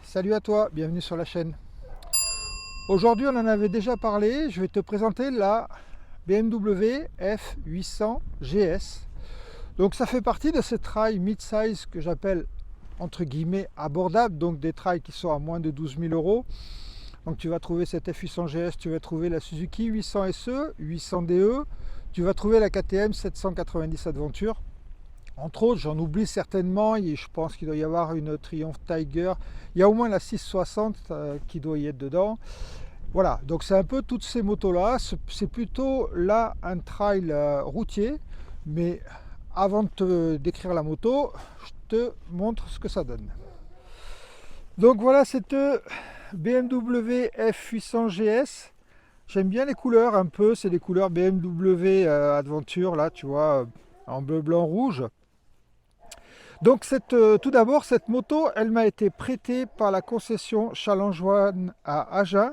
Salut à toi, bienvenue sur la chaîne. Aujourd'hui on en avait déjà parlé, je vais te présenter la BMW F800 GS. Donc ça fait partie de ces trails mid-size que j'appelle entre guillemets abordables, donc des trails qui sont à moins de 12 000 euros. Donc tu vas trouver cette F800 GS, tu vas trouver la Suzuki 800 SE, 800 DE, tu vas trouver la KTM 790 Adventure. Entre autres, j'en oublie certainement, je pense qu'il doit y avoir une Triumph Tiger, il y a au moins la 660 qui doit y être dedans. Voilà, donc c'est un peu toutes ces motos-là, c'est plutôt là un trail routier, mais avant de te décrire la moto, je te montre ce que ça donne. Donc voilà cette BMW F800 GS, j'aime bien les couleurs un peu, c'est des couleurs BMW Adventure, là tu vois, en bleu, blanc, rouge. Donc tout d'abord, cette moto, elle m'a été prêtée par la concession Challenge One à Agen.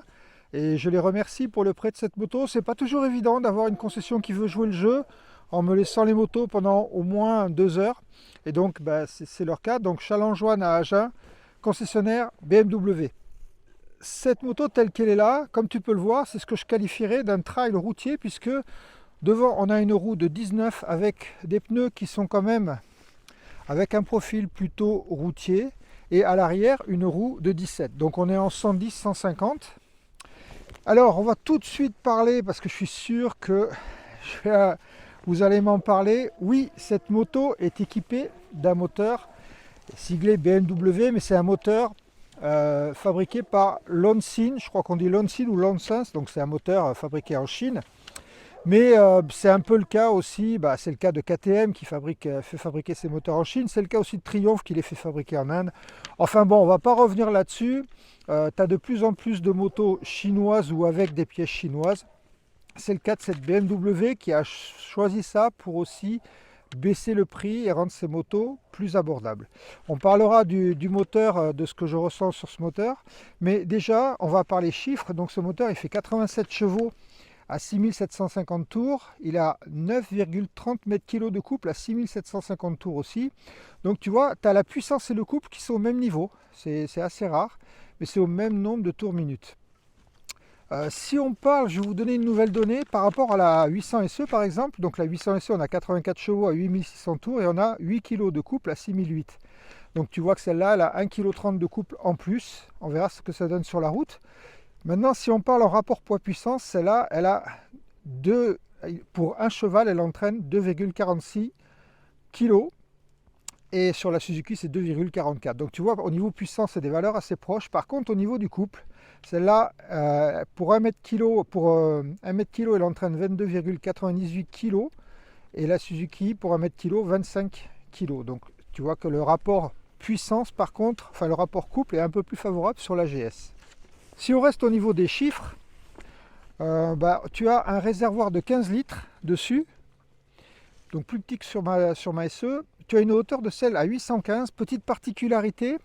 Et je les remercie pour le prêt de cette moto. C'est pas toujours évident d'avoir une concession qui veut jouer le jeu en me laissant les motos pendant au moins 2 heures. Et donc, c'est leur cas. Donc Challenge One à Agen, concessionnaire BMW. Cette moto telle qu'elle est là, comme tu peux le voir, c'est ce que je qualifierais d'un trail routier, puisque devant, on a une roue de 19 avec des pneus qui sont quand même avec un profil plutôt routier, et à l'arrière une roue de 17, donc on est en 110-150. Alors on va tout de suite parler, parce que je suis sûr que vous allez m'en parler. Oui, cette moto est équipée d'un moteur siglé BMW, mais c'est un moteur fabriqué par Lonsin, je crois qu'on dit Lonsin ou Lonsens, donc c'est un moteur fabriqué en Chine. Mais c'est un peu le cas aussi, c'est le cas de KTM qui fait fabriquer ses moteurs en Chine, c'est le cas aussi de Triumph qui les fait fabriquer en Inde. Enfin bon, on ne va pas revenir là-dessus. Tu as de plus en plus de motos chinoises ou avec des pièces chinoises. C'est le cas de cette BMW qui a choisi ça pour aussi baisser le prix et rendre ses motos plus abordables. On parlera du moteur, de ce que je ressens sur ce moteur, mais déjà on va parler chiffres. Donc ce moteur il fait 87 chevaux à 6750 tours, il a 9,30 m3 de couple à 6750 tours aussi. Donc tu vois, tu as la puissance et le couple qui sont au même niveau, c'est assez rare, mais c'est au même nombre de tours minutes. Si on parle, je vais vous donner une nouvelle donnée par rapport à la 800 SE par exemple. Donc la 800 SE, on a 84 chevaux à 8600 tours et on a 8 kg de couple à 6008. Donc tu vois que celle-là, elle a 1,30 kg de couple en plus. On verra ce que ça donne sur la route. Maintenant, si on parle en rapport poids-puissance, celle-là, elle a pour un cheval, elle entraîne 2,46 kg. Et sur la Suzuki, c'est 2,44. Donc tu vois, au niveau puissance, c'est des valeurs assez proches. Par contre, au niveau du couple, celle-là, pour 1 mètre kilo, elle entraîne 22,98 kg. Et la Suzuki, pour 1 mètre kilo, 25 kg. Donc tu vois que le rapport puissance, par contre, enfin le rapport couple est un peu plus favorable sur la GS. Si on reste au niveau des chiffres, tu as un réservoir de 15 litres dessus, donc plus petit que sur ma SE. Tu as une hauteur de selle à 815, petite particularité,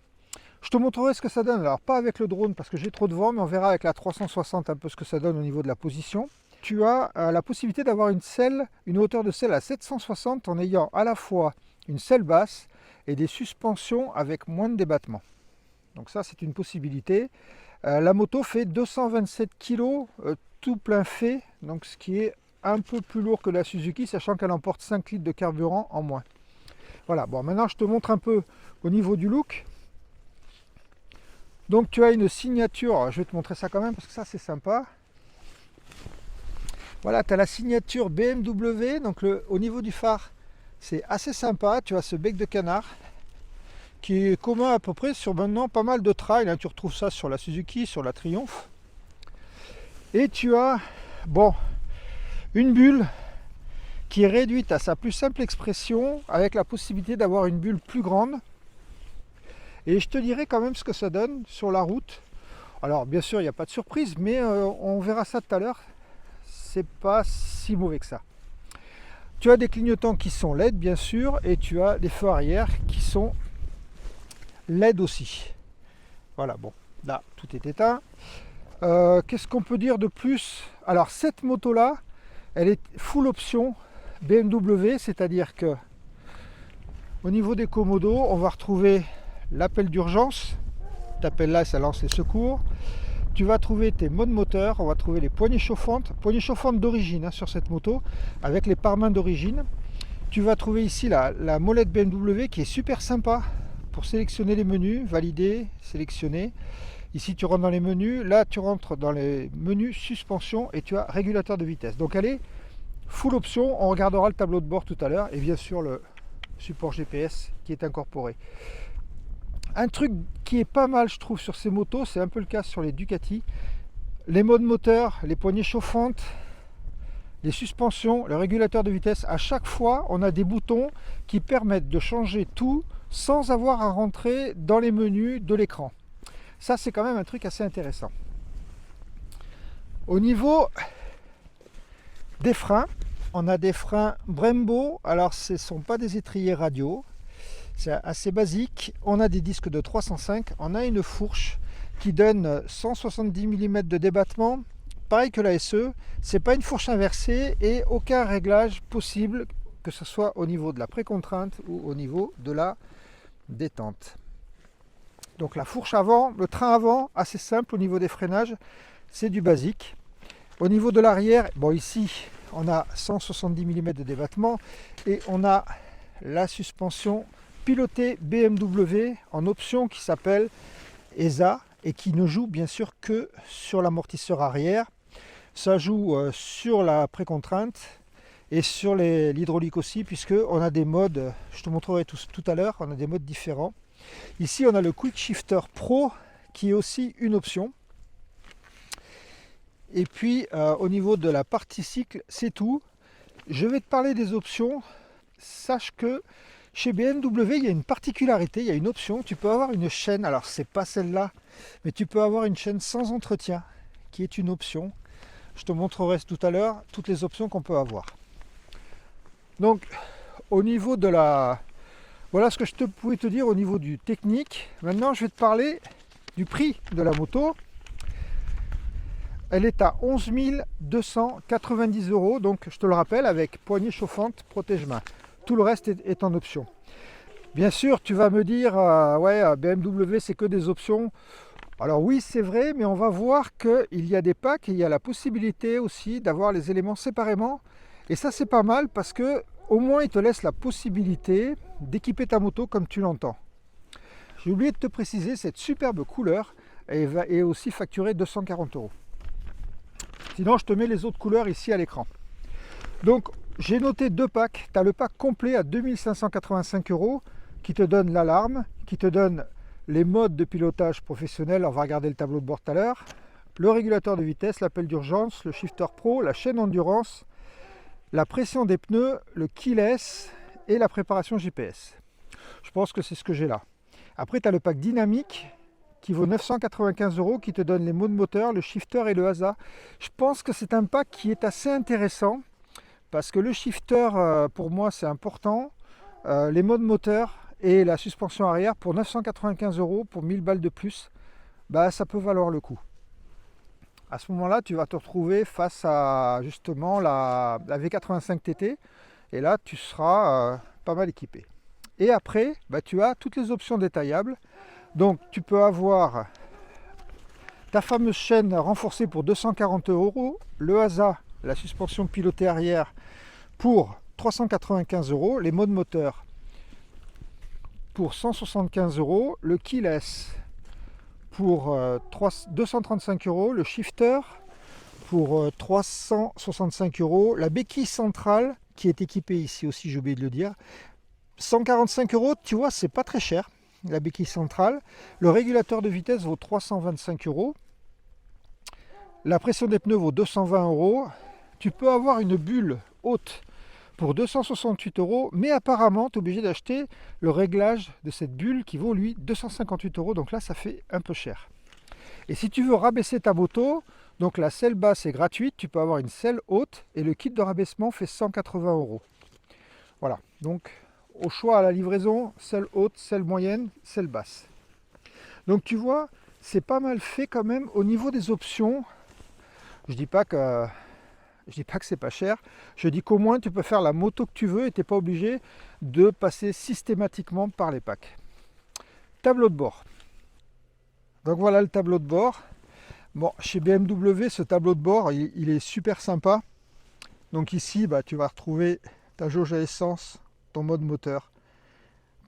je te montrerai ce que ça donne, alors pas avec le drone parce que j'ai trop de vent, mais on verra avec la 360 un peu ce que ça donne au niveau de la position. Tu as la possibilité d'avoir une hauteur de selle à 760 en ayant à la fois une selle basse et des suspensions avec moins de débattement. Donc ça c'est une possibilité. La moto fait 227 kg tout plein fait, donc ce qui est un peu plus lourd que la Suzuki, sachant qu'elle emporte 5 litres de carburant en moins. Voilà, bon maintenant je te montre un peu au niveau du look. Donc tu as une signature, je vais te montrer ça quand même parce que ça c'est sympa. Voilà, tu as la signature BMW, donc au niveau du phare c'est assez sympa, tu as ce bec de canard qui est commun à peu près sur maintenant pas mal de trails, hein. Tu retrouves ça sur la Suzuki, sur la Triumph. Et tu as, une bulle qui est réduite à sa plus simple expression, avec la possibilité d'avoir une bulle plus grande. Et je te dirai quand même ce que ça donne sur la route. Alors bien sûr, il n'y a pas de surprise, mais on verra ça tout à l'heure. C'est pas si mauvais que ça. Tu as des clignotants qui sont LED, bien sûr, et tu as des feux arrière qui sont LED aussi. Voilà, bon, là tout est éteint. Qu'est-ce qu'on peut dire de plus? Alors cette moto là, elle est full option BMW, c'est-à-dire que au niveau des commodos, on va retrouver l'appel d'urgence, tu appelles là et ça lance les secours. Tu vas trouver tes modes moteurs, on va trouver les poignées chauffantes d'origine hein, sur cette moto, avec les pare-mains d'origine. Tu vas trouver ici la molette BMW qui est super sympa pour sélectionner les menus, valider, sélectionner. Ici tu rentres dans les menus, là tu rentres dans les menus suspension et tu as régulateur de vitesse. Donc elle est full option, on regardera le tableau de bord tout à l'heure et bien sûr le support GPS qui est incorporé. Un truc qui est pas mal je trouve sur ces motos, c'est un peu le cas sur les Ducati, les modes moteurs, les poignées chauffantes, les suspensions, le régulateur de vitesse, à chaque fois on a des boutons qui permettent de changer tout sans avoir à rentrer dans les menus de l'écran. Ça c'est quand même un truc assez intéressant. Au niveau des freins, on a des freins Brembo, alors ce ne sont pas des étriers radio, c'est assez basique. On a des disques de 305, on a une fourche qui donne 170 mm de débattement, pareil que la SE, c'est pas une fourche inversée et aucun réglage possible, que ce soit au niveau de la précontrainte ou au niveau de la détente. Donc la fourche avant, le train avant, assez simple au niveau des freinages, c'est du basique. Au niveau de l'arrière, bon ici on a 170 mm de débattement et on a la suspension pilotée BMW en option qui s'appelle ESA et qui ne joue bien sûr que sur l'amortisseur arrière. Ça joue sur la précontrainte et sur l'hydraulique aussi, puisque on a des modes, je te montrerai tout à l'heure, on a des modes différents. Ici on a le Quick Shifter Pro qui est aussi une option. Et puis au niveau de la partie cycle, c'est tout. Je vais te parler des options. Sache que chez BMW, il y a une particularité, il y a une option. Tu peux avoir une chaîne, alors c'est pas celle-là, mais tu peux avoir une chaîne sans entretien, qui est une option. Je te montrerai tout à l'heure toutes les options qu'on peut avoir. Donc au niveau de la... Voilà ce que je pouvais te dire au niveau du technique. Maintenant je vais te parler du prix de la moto. Elle est à 11 290 €, donc je te le rappelle, avec poignée chauffante, protège-main. Tout le reste est en option. Bien sûr, tu vas me dire, ouais, BMW, c'est que des options. Alors oui, c'est vrai, mais on va voir qu'il y a des packs et il y a la possibilité aussi d'avoir les éléments séparément. Et ça, c'est pas mal parce que au moins, ils te laissent la possibilité d'équiper ta moto comme tu l'entends. J'ai oublié de te préciser, cette superbe couleur est aussi facturée 240 €. Sinon, je te mets les autres couleurs ici à l'écran. Donc, j'ai noté deux packs. Tu as le pack complet à 2585 € qui te donne l'alarme, qui te donne les modes de pilotage professionnel. On va regarder le tableau de bord tout à l'heure. Le régulateur de vitesse, l'appel d'urgence, le shifter pro, la chaîne endurance, la pression des pneus, le keyless et la préparation GPS. Je pense que c'est ce que j'ai là. Après, tu as le pack dynamique qui vaut 995 € qui te donne les modes moteur, le shifter et le ASA. Je pense que c'est un pack qui est assez intéressant parce que le shifter, pour moi, c'est important. Les modes moteur et la suspension arrière pour 995 € pour 1000 balles de plus, bah, ça peut valoir le coup. À ce moment-là, tu vas te retrouver face à justement la V85 TT et là, tu seras pas mal équipé. Et après, bah, tu as toutes les options détaillables. Donc, tu peux avoir ta fameuse chaîne renforcée pour 240 €, le ASA, la suspension pilotée arrière, pour 395 €, les modes moteur pour 175 €, le keyless pour 235 €, le shifter pour 365 €, la béquille centrale qui est équipée ici aussi, j'ai oublié de le dire, 145 €, tu vois, c'est pas très cher, la béquille centrale. Le régulateur de vitesse vaut 325 €, la pression des pneus vaut 220 €. Tu peux avoir une bulle haute pour 268 €, mais apparemment tu es obligé d'acheter le réglage de cette bulle qui vaut lui 258 €, donc là ça fait un peu cher. Et si tu veux rabaisser ta moto, donc la selle basse est gratuite, tu peux avoir une selle haute et le kit de rabaissement fait 180 €. Voilà, donc au choix à la livraison, selle haute, selle moyenne, selle basse. Donc tu vois, c'est pas mal fait quand même au niveau des options. Je dis pas que c'est pas cher, je dis qu'au moins tu peux faire la moto que tu veux et tu n'es pas obligé de passer systématiquement par les packs. Tableau de bord. Donc voilà le tableau de bord. Bon, chez BMW, ce tableau de bord, il est super sympa. Donc ici, tu vas retrouver ta jauge à essence, ton mode moteur,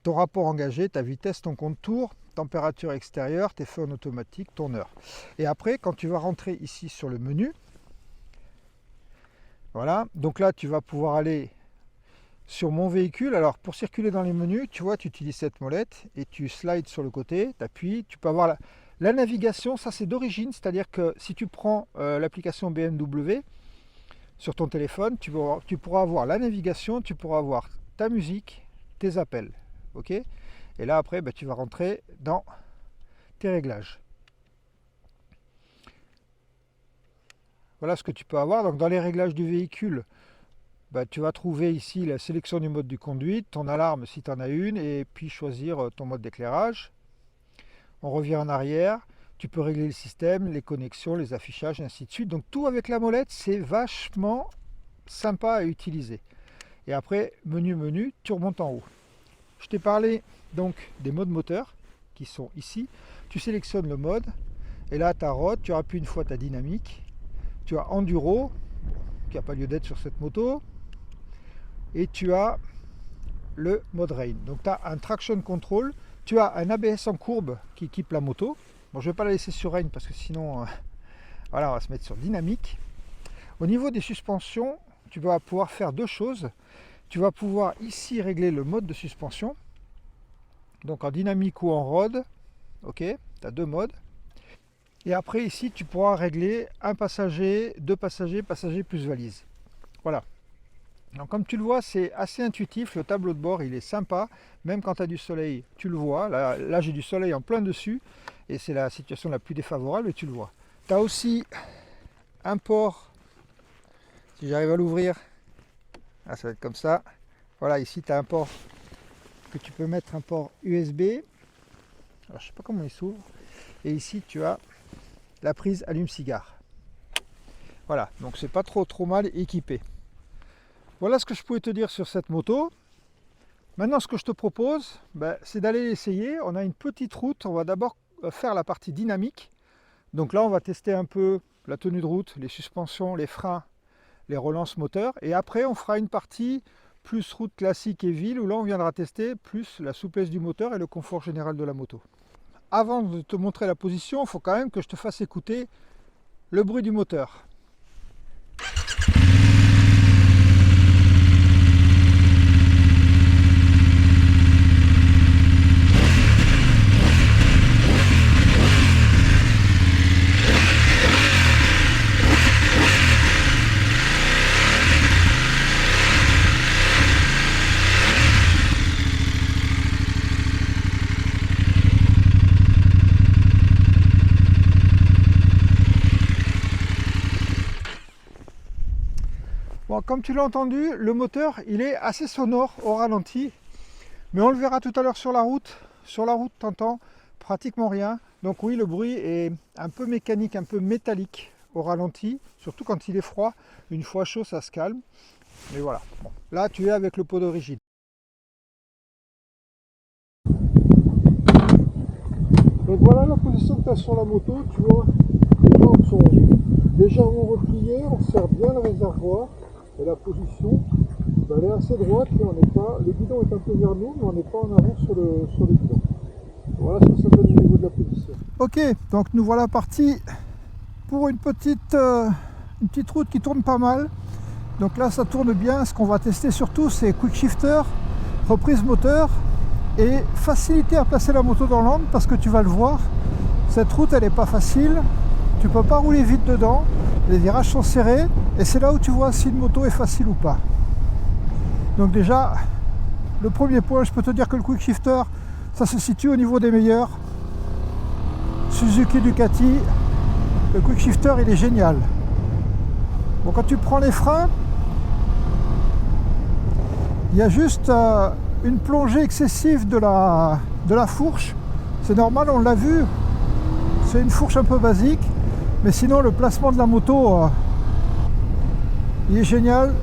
ton rapport engagé, ta vitesse, ton contour, température extérieure, tes feux en automatique, ton heure. Et après, quand tu vas rentrer ici sur le menu, voilà, donc là tu vas pouvoir aller sur mon véhicule. Alors pour circuler dans les menus, tu vois, tu utilises cette molette et tu slides sur le côté, tu appuies, tu peux avoir la navigation, ça c'est d'origine, c'est-à-dire que si tu prends l'application BMW sur ton téléphone, tu pourras avoir la navigation, tu pourras avoir ta musique, tes appels, ok. Et là après, tu vas rentrer dans tes réglages. Voilà ce que tu peux avoir. Donc dans les réglages du véhicule, tu vas trouver ici la sélection du mode de conduite, ton alarme si tu en as une, et puis choisir ton mode d'éclairage. On revient en arrière, tu peux régler le système, les connexions, les affichages, et ainsi de suite. Donc tout avec la molette, c'est vachement sympa à utiliser. Et après, menu, tu remontes en haut. Je t'ai parlé donc des modes moteurs qui sont ici. Tu sélectionnes le mode, et là ta road, tu appuies une fois ta dynamique. Tu as enduro, qui n'a pas lieu d'être sur cette moto, et tu as le mode rain. Donc tu as un traction control, tu as un ABS en courbe qui équipe la moto. Bon, je ne vais pas la laisser sur rain parce que sinon, voilà, on va se mettre sur dynamique. Au niveau des suspensions, tu vas pouvoir faire deux choses. Tu vas pouvoir ici régler le mode de suspension, donc en dynamique ou en road. Ok, tu as deux modes. Et après ici tu pourras régler un passager, deux passagers, passager plus valise. Voilà. Donc comme tu le vois, c'est assez intuitif, le tableau de bord il est sympa, même quand tu as du soleil, tu le vois. Là j'ai du soleil en plein dessus, et c'est la situation la plus défavorable, et tu le vois. Tu as aussi un port, si j'arrive à l'ouvrir, ça va être comme ça. Voilà, ici tu as un port que tu peux mettre, un port USB. Alors je sais pas comment il s'ouvre. Et ici tu as la prise allume-cigare. Voilà, donc c'est pas trop mal équipé. Voilà ce que je pouvais te dire sur cette moto. Maintenant, ce que je te propose, c'est d'aller l'essayer. On a une petite route, on va d'abord faire la partie dynamique. Donc là, on va tester un peu la tenue de route, les suspensions, les freins, les relances moteurs. Et après, on fera une partie plus route classique et ville, où là, on viendra tester plus la souplesse du moteur et le confort général de la moto. Avant de te montrer la position, il faut quand même que je te fasse écouter le bruit du moteur. Bon, comme tu l'as entendu, le moteur il est assez sonore au ralenti, mais on le verra tout à l'heure sur la route. Sur la route, tu n'entends pratiquement rien. Donc oui, le bruit est un peu mécanique, un peu métallique au ralenti, surtout quand il est froid. Une fois chaud, ça se calme. Mais voilà, bon. Là tu es avec le pot d'origine. Donc voilà la position que tu as sur la moto, tu vois, les jambes sont légèrement repliées, on serre bien le réservoir. Et la position, elle est assez droite, et on n'est pas, le guidon est un peu vers nous, mais on n'est pas en avant sur le guidon. Voilà ce que ça donne au niveau de la position. Ok, donc nous voilà partis pour une petite route qui tourne pas mal. Donc là ça tourne bien, ce qu'on va tester surtout c'est quick shifter, reprise moteur et facilité à placer la moto dans l'angle, parce que tu vas le voir, cette route elle n'est pas facile, tu peux pas rouler vite dedans, les virages sont serrés, et c'est là où tu vois si une moto est facile ou pas. Donc déjà, le premier point, je peux te dire que le quick shifter, ça se situe au niveau des meilleurs. Suzuki, Ducati, le quick shifter il est génial. Bon, quand tu prends les freins, il y a juste une plongée excessive de la fourche. C'est normal, on l'a vu, c'est une fourche un peu basique, mais sinon le placement de la moto il est génial.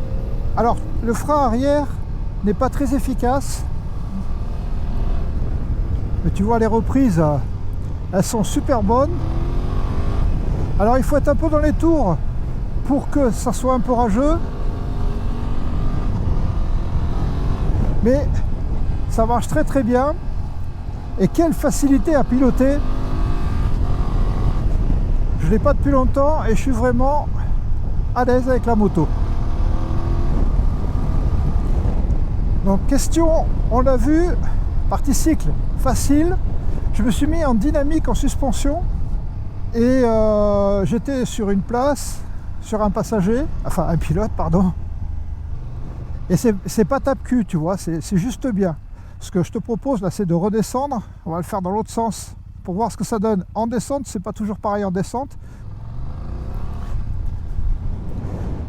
Alors le frein arrière n'est pas très efficace, mais tu vois les reprises, elles sont super bonnes. Alors il faut être un peu dans les tours pour que ça soit un peu rageux, mais ça marche très très bien. Et quelle facilité à piloter. Je ne l'ai pas depuis longtemps et je suis vraiment à l'aise avec la moto. Donc question, on l'a vu, partie cycle facile. Je me suis mis en dynamique en suspension et j'étais sur une place, sur un passager, enfin un pilote pardon. Et c'est pas tape-cul, tu vois, c'est juste bien. Ce que je te propose là, c'est de redescendre. On va le faire dans l'autre sens pour voir ce que ça donne. En descente, c'est pas toujours pareil en descente.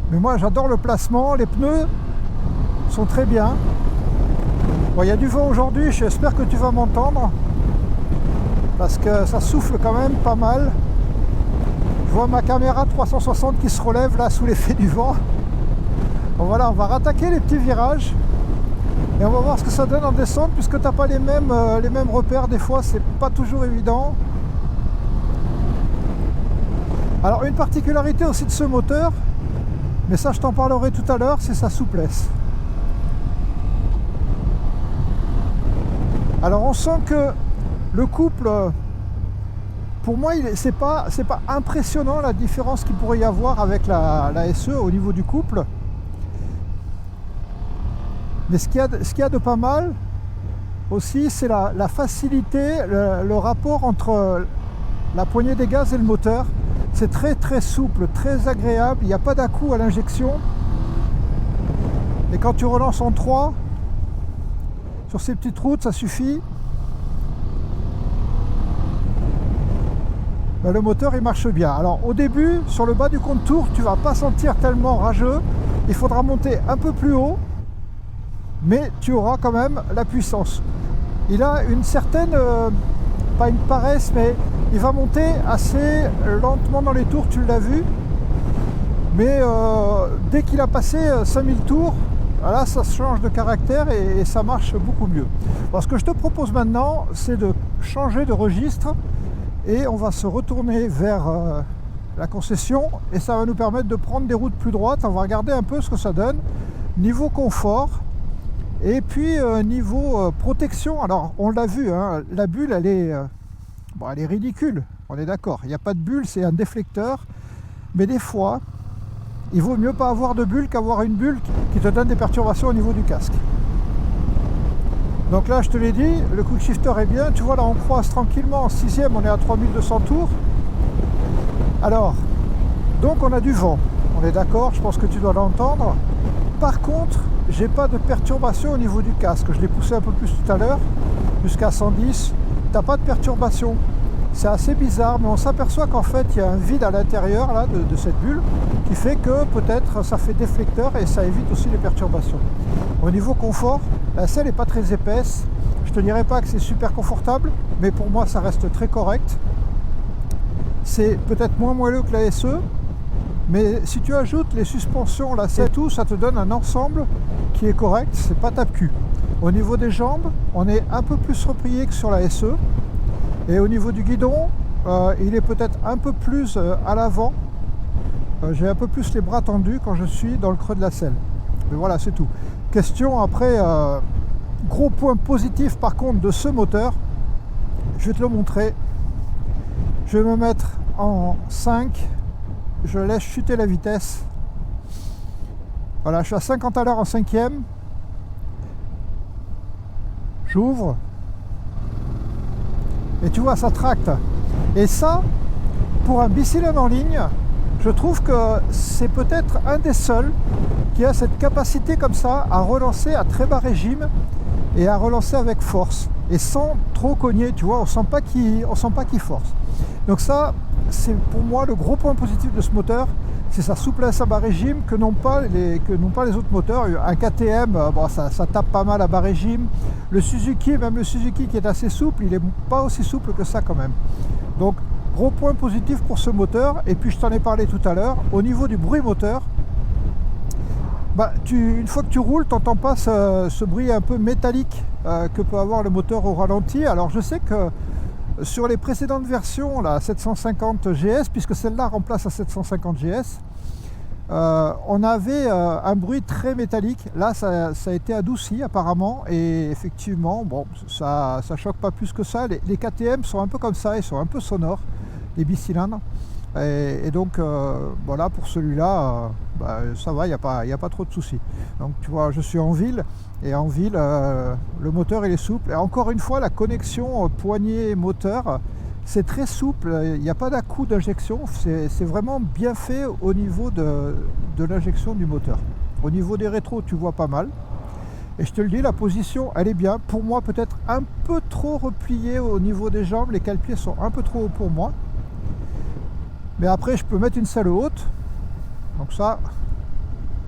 Mais moi, j'adore le placement. Les pneus sont très bien. Bon, il y a du vent aujourd'hui. J'espère que tu vas m'entendre parce que ça souffle quand même pas mal. Je vois ma caméra 360 qui se relève là sous l'effet du vent. Bon, voilà, on va rattaquer les petits virages. Et on va voir ce que ça donne en descente, puisque tu n'as pas les mêmes repères, des fois c'est pas toujours évident. Alors une particularité aussi de ce moteur, mais ça je t'en parlerai tout à l'heure, c'est sa souplesse. Alors on sent que le couple, pour moi c'est pas impressionnant la différence qu'il pourrait y avoir avec la SE au niveau du couple. Mais ce qu'il y a de pas mal aussi, c'est la facilité, le rapport entre la poignée des gaz et le moteur. C'est très très souple, très agréable, il n'y a pas d'à-coup à l'injection. Et quand tu relances en 3, sur ces petites routes, ça suffit. Ben, le moteur il marche bien. Alors au début, sur le bas du contour, tu ne vas pas sentir tellement rageux. Il faudra monter un peu plus haut. Mais tu auras quand même la puissance. Il a une certaine, pas une paresse, mais il va monter assez lentement dans les tours, tu l'as vu. Mais dès qu'il a passé 5000 tours, là ça change de caractère et ça marche beaucoup mieux. Alors, ce que je te propose maintenant, c'est de changer de registre et on va se retourner vers la concession et ça va nous permettre de prendre des routes plus droites. On va regarder un peu ce que ça donne. Niveau confort, et puis niveau protection, alors on l'a vu, hein, la bulle elle est ridicule, on est d'accord, il n'y a pas de bulle, c'est un déflecteur, mais des fois il vaut mieux pas avoir de bulle qu'avoir une bulle qui te donne des perturbations au niveau du casque. Donc là je te l'ai dit, le quick shifter est bien, tu vois là on croise tranquillement en 6ème, on est à 3200 tours. Alors, donc on a du vent, on est d'accord, je pense que tu dois l'entendre. Par contre, j'ai pas de perturbation au niveau du casque. Je l'ai poussé un peu plus tout à l'heure, jusqu'à 110. T'as pas de perturbation. C'est assez bizarre, mais on s'aperçoit qu'en fait, il y a un vide à l'intérieur là de cette bulle qui fait que peut-être ça fait déflecteur et ça évite aussi les perturbations. Au niveau confort, la selle n'est pas très épaisse. Je te dirais pas que c'est super confortable, mais pour moi, ça reste très correct. C'est peut-être moins moelleux que la SE. Mais si tu ajoutes les suspensions, la selle, tout, ça te donne un ensemble qui est correct, c'est pas tape-cul. Au niveau des jambes, on est un peu plus replié que sur la SE. Et au niveau du guidon, il est peut-être un peu plus à l'avant. J'ai un peu plus les bras tendus quand je suis dans le creux de la selle. Mais voilà, c'est tout. Question après, gros point positif par contre de ce moteur, je vais te le montrer. Je vais me mettre en 5. Je laisse chuter la vitesse. Voilà, je suis à 50 à l'heure en 5ème. J'ouvre. Et tu vois, ça tracte. Et ça, pour un bicylindre en ligne, je trouve que c'est peut-être un des seuls qui a cette capacité comme ça à relancer à très bas régime et à relancer avec force. Et sans trop cogner, tu vois, on sent pas qu'il force. Donc ça, c'est pour moi le gros point positif de ce moteur, c'est sa souplesse à bas régime que n'ont pas les autres moteurs. Un KTM, bon, ça tape pas mal à bas régime. Le Suzuki, même le Suzuki qui est assez souple, il n'est pas aussi souple que ça quand même. Donc gros point positif pour ce moteur. Et puis je t'en ai parlé tout à l'heure, au niveau du bruit moteur, une fois que tu roules, tu n'entends pas ce bruit un peu métallique que peut avoir le moteur au ralenti. Alors je sais que Sur les précédentes versions, la 750 GS, puisque celle-là remplace la 750 GS, on avait un bruit très métallique. Là, ça a été adouci apparemment, et effectivement, bon, ça choque pas plus que ça. Les KTM sont un peu comme ça, ils sont un peu sonores, les bicylindres. Et donc, voilà, pour celui-là, ça va, il n'y a pas trop de soucis. Donc, tu vois, je suis en ville, et en ville, le moteur il est souple. Et encore une fois, la connexion poignée-moteur, c'est très souple, il n'y a pas d'à-coup d'injection, c'est vraiment bien fait au niveau de l'injection du moteur. Au niveau des rétros, tu vois pas mal. Et je te le dis, la position, elle est bien. Pour moi, peut-être un peu trop repliée au niveau des jambes, les cale-pieds sont un peu trop hauts pour moi. Mais après, je peux mettre une selle haute, donc ça,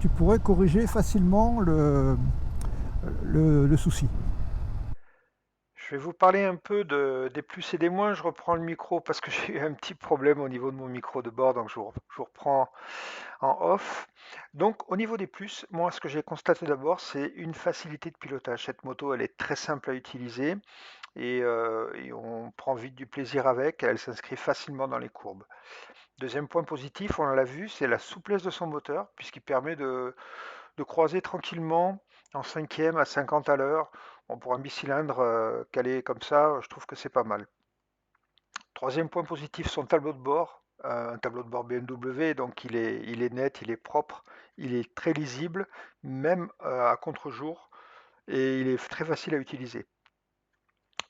tu pourrais corriger facilement le souci. Je vais vous parler un peu des plus et des moins. Je reprends le micro parce que j'ai eu un petit problème au niveau de mon micro de bord, donc je vous reprends en off. Donc au niveau des plus, moi ce que j'ai constaté d'abord, c'est une facilité de pilotage. Cette moto, elle est très simple à utiliser et on prend vite du plaisir avec. Elle s'inscrit facilement dans les courbes. Deuxième point positif, on l'a vu, c'est la souplesse de son moteur, puisqu'il permet de croiser tranquillement en cinquième à 50 à l'heure. Bon, pour un bicylindre calé comme ça, je trouve que c'est pas mal. Troisième point positif, son tableau de bord. Un tableau de bord BMW, donc il est net, il est propre, il est très lisible, même à contre-jour, et il est très facile à utiliser.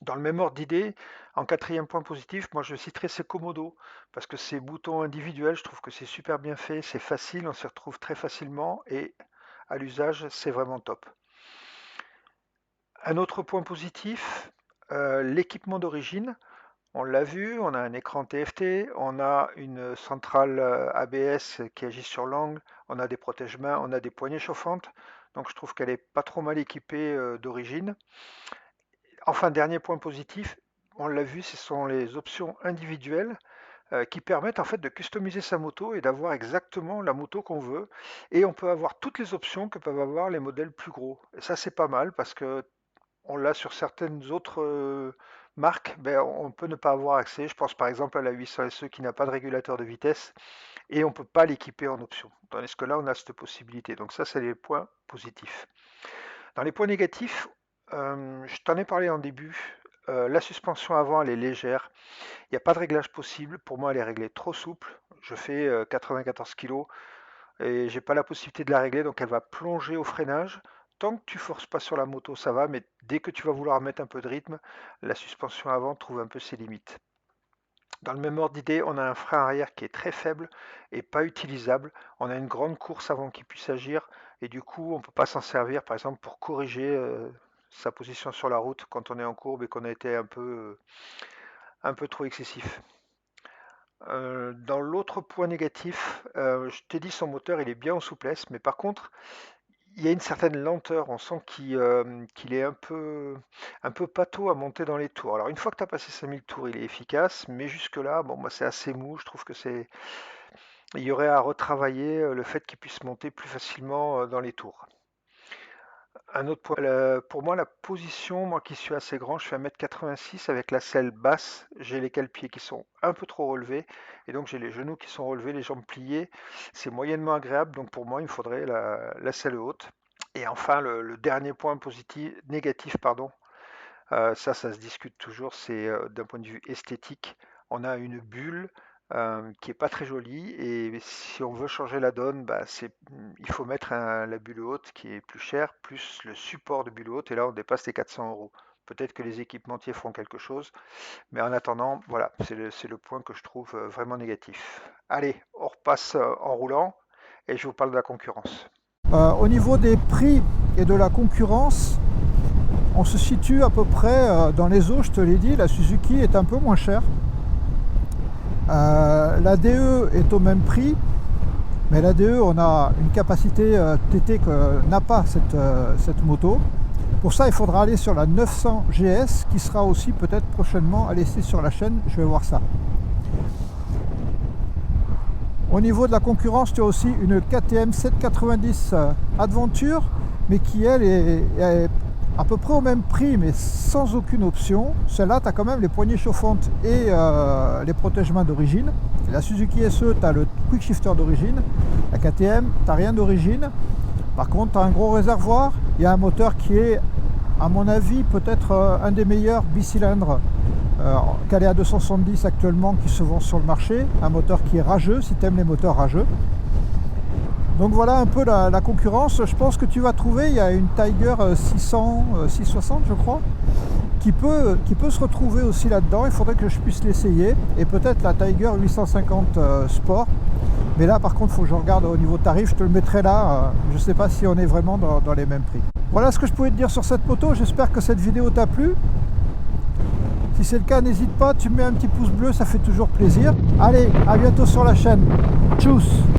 Dans le même ordre d'idée, en quatrième point positif, moi je citerai ces Komodo, parce que ces boutons individuels, je trouve que c'est super bien fait, c'est facile, on s'y retrouve très facilement, et à l'usage, c'est vraiment top. Un autre point positif, l'équipement d'origine. On l'a vu, on a un écran TFT, on a une centrale ABS qui agit sur l'angle, on a des protège-mains, on a des poignées chauffantes. Donc je trouve qu'elle est pas trop mal équipée d'origine. Enfin, dernier point positif, on l'a vu, ce sont les options individuelles qui permettent en fait de customiser sa moto et d'avoir exactement la moto qu'on veut. Et on peut avoir toutes les options que peuvent avoir les modèles plus gros. Et ça, c'est pas mal parce que on l'a sur certaines autres marques, ben, on peut ne pas avoir accès. Je pense par exemple à la 800 SE qui n'a pas de régulateur de vitesse et on ne peut pas l'équiper en option. Tandis que là, on a cette possibilité. Donc ça, c'est les points positifs. Dans les points négatifs, je t'en ai parlé en début. La suspension avant, elle est légère. Il n'y a pas de réglage possible. Pour moi, elle est réglée trop souple. Je fais 94 kg et j'ai pas la possibilité de la régler, donc elle va plonger au freinage. Tant que tu forces pas sur la moto, ça va, mais dès que tu vas vouloir mettre un peu de rythme, la suspension avant trouve un peu ses limites. Dans le même ordre d'idée, on a un frein arrière qui est très faible et pas utilisable. On a une grande course avant qu'il puisse agir et du coup, on ne peut pas s'en servir, par exemple, pour corriger sa position sur la route quand on est en courbe et qu'on a été un peu trop excessif. Dans l'autre point négatif, je t'ai dit son moteur il est bien en souplesse, mais par contre il y a une certaine lenteur, on sent qu'il est un peu pâteau à monter dans les tours. Alors une fois que tu as passé 5000 tours, il est efficace, mais jusque-là, bon, moi c'est assez mou, je trouve que il y aurait à retravailler le fait qu'il puisse monter plus facilement dans les tours. Un autre point, pour moi, la position, moi qui suis assez grand, je fais 1m86 avec la selle basse, j'ai les cale-pieds qui sont un peu trop relevés, et donc j'ai les genoux qui sont relevés, les jambes pliées, c'est moyennement agréable, donc pour moi, il me faudrait la selle haute. Et enfin, le dernier point positif, négatif, pardon, ça se discute toujours, c'est d'un point de vue esthétique, on a une bulle qui est pas très jolie et si on veut changer la donne, bah, il faut mettre la bulle haute qui est plus chère, plus le support de bulle haute et là on dépasse les 400 euros. Peut-être que les équipementiers feront quelque chose, mais en attendant, voilà, c'est le point que je trouve vraiment négatif. Allez, on repasse en roulant et je vous parle de la concurrence. Au niveau des prix et de la concurrence, on se situe à peu près dans les eaux, je te l'ai dit, la Suzuki est un peu moins chère. La DE est au même prix, mais la DE, on a une capacité TT que n'a pas cette moto. Pour ça, il faudra aller sur la 900 GS, qui sera aussi peut-être prochainement à laisser sur la chaîne, je vais voir ça. Au niveau de la concurrence, tu as aussi une KTM 790 Adventure, mais qui elle est à peu près au même prix, mais sans aucune option. Celle-là, tu as quand même les poignées chauffantes et les protège-mains d'origine. La Suzuki SE, tu as le quick shifter d'origine. La KTM, tu n'as rien d'origine. Par contre, tu as un gros réservoir. Il y a un moteur qui est, à mon avis, peut-être un des meilleurs bicylindres calé à 270 actuellement qui se vend sur le marché. Un moteur qui est rageux, si tu aimes les moteurs rageux. Donc voilà un peu la concurrence. Je pense que tu vas trouver, il y a une Tiger 600, 660 je crois, qui peut se retrouver aussi là-dedans. Il faudrait que je puisse l'essayer. Et peut-être la Tiger 850 Sport. Mais là par contre, il faut que je regarde au niveau tarif. Je te le mettrai là. Je ne sais pas si on est vraiment dans les mêmes prix. Voilà ce que je pouvais te dire sur cette moto. J'espère que cette vidéo t'a plu. Si c'est le cas, n'hésite pas, tu mets un petit pouce bleu, ça fait toujours plaisir. Allez, à bientôt sur la chaîne. Tchuss!